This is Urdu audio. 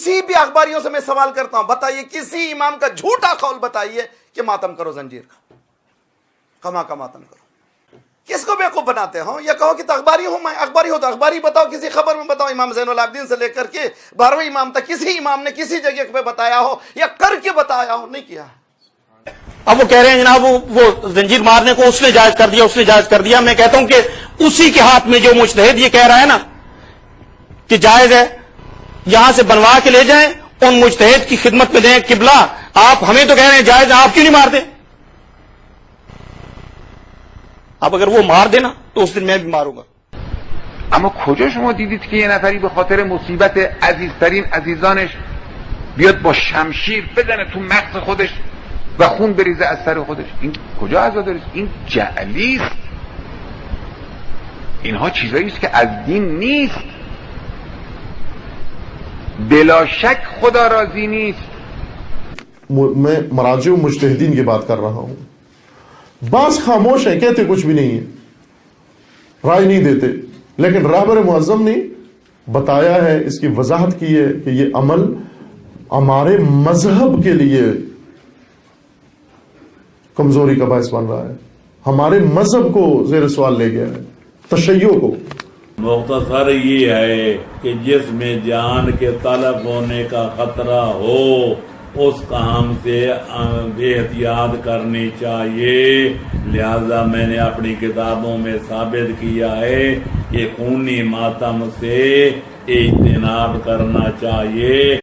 کسی بھی اخباریوں سے میں سوال کرتا ہوں، بتائیے کسی امام کا جھوٹا قول بتائیے کہ ماتم کرو زنجیر کا، کما کا ماتم کرو. کس کو بیوقوف بناتے ہو؟ یا کہو کہ تو اخباری ہوں میں، اخباری ہو تو اخباری بتاؤ، کسی خبر میں بتاؤ. امام زین العابدین سے لے کر کے 12ویں امام تک کسی امام نے کسی جگہ پہ بتایا ہو یا کر کے بتایا ہو؟ نہیں کیا. اب وہ کہہ رہے ہیں جناب وہ زنجیر مارنے کو اس نے جائز کر دیا، اس نے جائز کر دیا. میں کہتا ہوں کہ اسی کے ہاتھ میں جو مجتہد یہ کہہ رہا ہے نا کہ جائز ہے، یہاں سے بنوا کے لے جائیں، ان مجتہد کی خدمت میں دیں. قبلہ آپ ہمیں تو کہہ رہے ہیں جائز، آپ کیوں نہیں مارتے؟ اب اگر وہ مار دینا تو اس دن میں بھی ماروں گا. اما کجا شما دیدید که یه نفری به خاطر مصیبت عزیزترین عزیزانش بیاد با شمشیر بزنه تو مغز خودش و خون بریزه از سر خودش؟ این کجا عزاداری است؟ این جعلی است. اینها چیزایی است که از دین نیست. بلا شک خدا راضی نیست. میں مراجع و مجتہدین کی بات کر رہا ہوں. بعض خاموش ہیں، کہتے کچھ بھی نہیں ہے، رائے نہیں دیتے، لیکن رہبر معظم نے بتایا ہے، اس کی وضاحت کی ہے کہ یہ عمل ہمارے مذہب کے لیے کمزوری کا باعث بن رہا ہے، ہمارے مذہب کو زیر سوال لے گیا ہے، تشیع کو. مختصر یہ ہے کہ جس میں جان کے طلب ہونے کا خطرہ ہو اس کام سے بے احتیاط کرنی چاہیے. لہذا میں نے اپنی کتابوں میں ثابت کیا ہے کہ خونی ماتم سے اجتناب کرنا چاہیے.